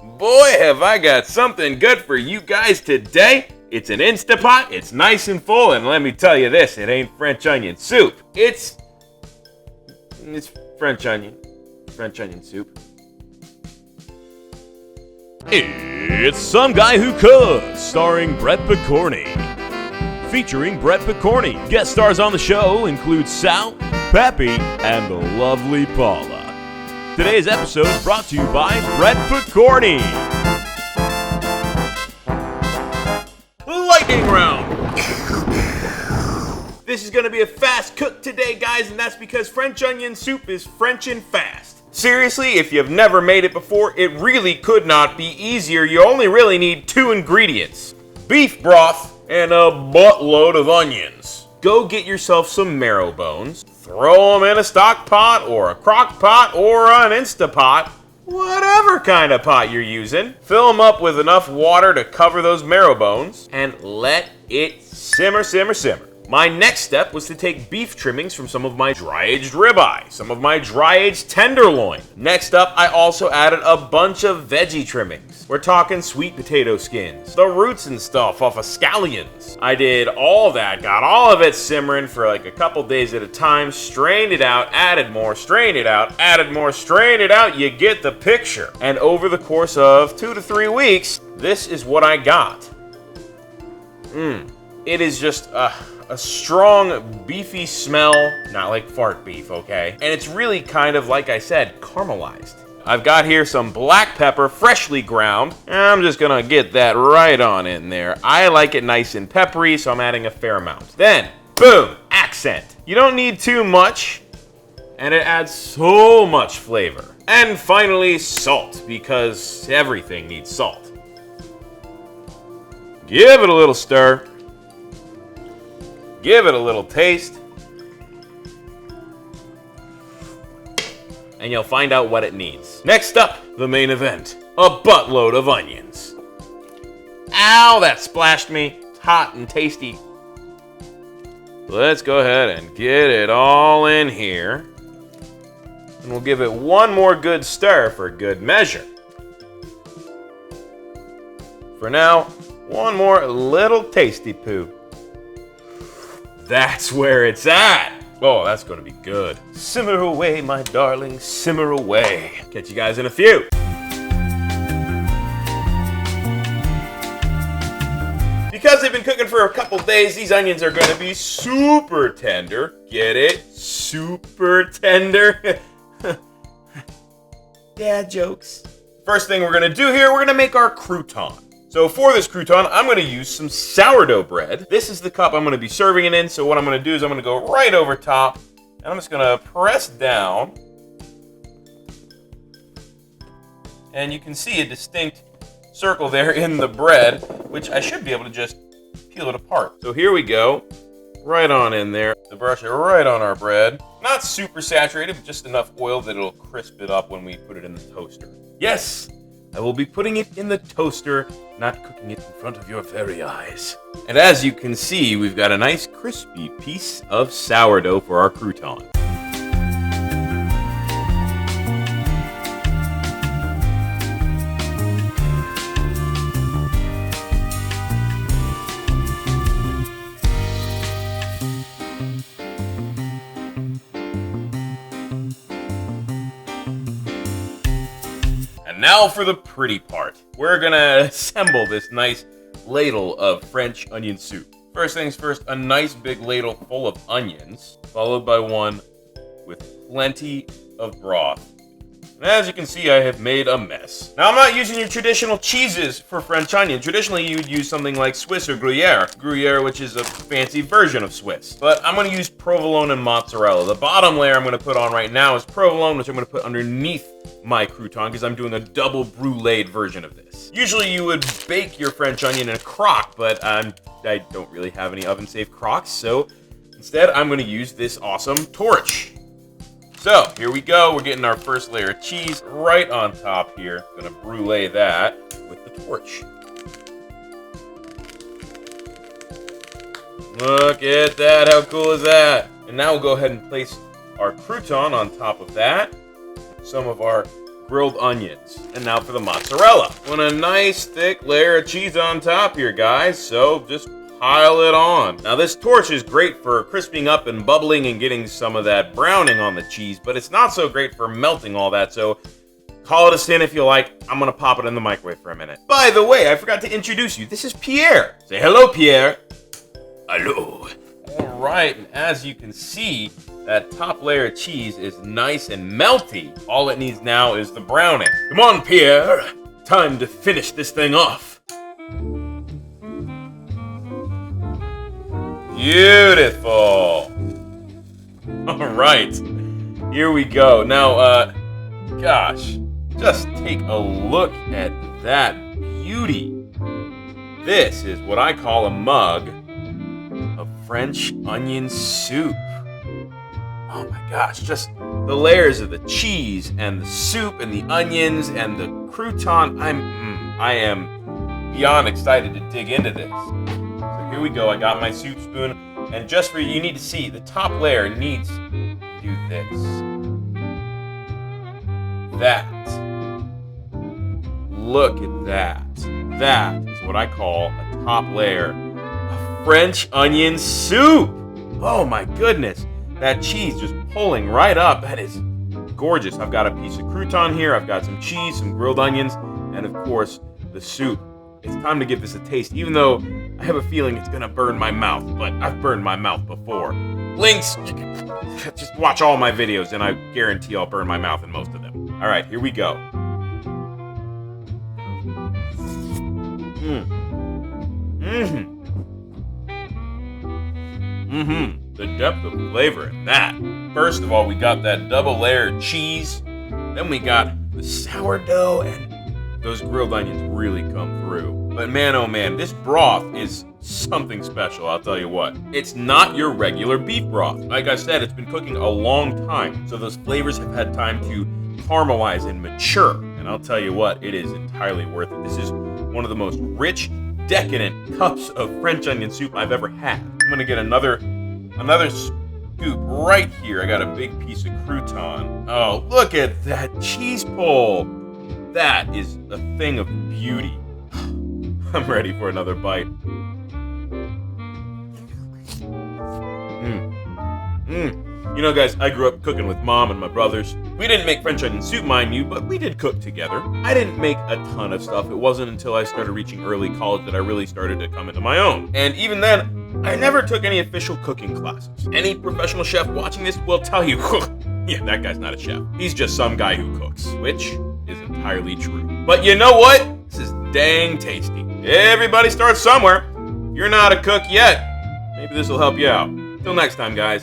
Boy, have I got something good for you guys today. It's an Instapot, it's nice and full, and let me tell you this, it ain't French onion soup. It's French onion soup. It's Some Guy Who Cooks, starring Brett Picorni. Featuring Brett Picorni. Guest stars on the show include Sal, Peppy, and the lovely Paula. Today's episode brought to you by Brett Picorni. Lightning round! This is gonna be a fast cook today, guys, and that's because French onion soup is French and fast. Seriously, if you've never made it before, it really could not be easier. You only really need 2 ingredients: beef broth and a buttload of onions. Go get yourself some marrow bones, throw them in a stock pot or a crock pot or an Instapot, whatever kind of pot you're using. Fill them up with enough water to cover those marrow bones and let it simmer. My next step was to take beef trimmings from some of my dry-aged ribeye, some of my dry-aged tenderloin. Next up, I also added a bunch of veggie trimmings. We're talking sweet potato skins, the roots and stuff off of scallions. I did all that, got all of it simmering for like a couple days at a time, strained it out, added more, strained it out, added more, strained it out, you get the picture. And over the course of 2 to 3 weeks, this is what I got. It is just a strong, beefy smell, not like fart beef, okay? And it's really kind of, like I said, caramelized. I've got here some black pepper, freshly ground, and I'm just gonna get that right on in there. I like it nice and peppery, so I'm adding a fair amount. Then, boom, accent. You don't need too much, and it adds so much flavor. And finally, salt, because everything needs salt. Give it a little stir. Give it a little taste, and you'll find out what it needs. Next up, the main event, a buttload of onions. Ow, that splashed me. It's hot and tasty. Let's go ahead and get it all in here, and we'll give it one more good stir for good measure. For now, one more little tasty poo. That's where it's at. Oh, that's gonna be good. Simmer away, my darling, simmer away. Catch you guys in a few. Because they've been cooking for a couple days, these onions are gonna be super tender. Get it? Super tender. Dad jokes. First thing we're gonna do here, we're gonna make our crouton. So for this crouton, I'm going to use some sourdough bread. This is the cup I'm going to be serving it in, so what I'm going to do is I'm going to go right over top, and I'm just going to press down. And you can see a distinct circle there in the bread, which I should be able to just peel it apart. So here we go, right on in there. The brush it right on our bread. Not super saturated, but just enough oil that it'll crisp it up when we put it in the toaster. Yes! I will be putting it in the toaster, not cooking it in front of your very eyes. And as you can see, we've got a nice crispy piece of sourdough for our crouton. Now for the pretty part. We're gonna assemble this nice ladle of French onion soup. First things first, a nice big ladle full of onions, followed by one with plenty of broth. And as you can see, I have made a mess. Now, I'm not using your traditional cheeses for French onion. Traditionally, you would use something like Swiss or gruyere. Gruyere, which is a fancy version of Swiss. But I'm gonna use provolone and mozzarella. The bottom layer I'm gonna put on right now is provolone, which I'm gonna put underneath my crouton because I'm doing a double bruleed version of this. Usually you would bake your French onion in a crock, but I don't really have any oven-safe crocks, so instead I'm going to use this awesome torch. So here we go. We're getting our first layer of cheese right on top here. Going to brulee that with the torch. Look at that. How cool is that? And now we'll go ahead and place our crouton on top of that. Some of our grilled onions. And now for the mozzarella. Want a nice thick layer of cheese on top here, guys, so just pile it on. Now this torch is great for crisping up and bubbling and getting some of that browning on the cheese, but it's not so great for melting all that, so call it a sin if you like. I'm gonna pop it in the microwave for a minute. By the way, I forgot to introduce you. This is Pierre. Say hello, Pierre. Hello. All right, and as you can see, that top layer of cheese is nice and melty. All it needs now is the browning. Come on, Pierre. Time to finish this thing off. Beautiful. All right, here we go. Now, gosh, just take a look at that beauty. This is what I call a mug of French onion soup. Oh my gosh, just the layers of the cheese and the soup and the onions and the crouton. I am beyond excited to dig into this. So here we go. I got my soup spoon, and just for you need to see, the top layer needs to do this. That. Look at that. That is what I call a top layer of French onion soup. Oh my goodness. That cheese just pulling right up. That is gorgeous. I've got a piece of crouton here. I've got some cheese, some grilled onions, and of course, the soup. It's time to give this a taste, even though I have a feeling it's gonna burn my mouth, but I've burned my mouth before. Links, just watch all my videos and I guarantee I'll burn my mouth in most of them. All right, here we go. The depth of flavor in that. First of all, we got that double layered cheese. Then we got the sourdough, and those grilled onions really come through. But man, oh man, this broth is something special, I'll tell you what. It's not your regular beef broth. Like I said, it's been cooking a long time, so those flavors have had time to caramelize and mature. And I'll tell you what, it is entirely worth it. This is one of the most rich, decadent cups of French onion soup I've ever had. I'm gonna get another scoop right here. I got a big piece of crouton. Oh, look at that cheese pull. That is a thing of beauty. I'm ready for another bite. You know, guys, I grew up cooking with Mom and my brothers. We didn't make French onion soup, mind you, but we did cook together. I didn't make a ton of stuff. It wasn't until I started reaching early college that I really started to come into my own. And even then, I never took any official cooking classes. Any professional chef watching this will tell you, yeah, that guy's not a chef. He's just some guy who cooks, which is entirely true. But you know what? This is dang tasty. Everybody starts somewhere. If you're not a cook yet, maybe this will help you out. Till next time, guys.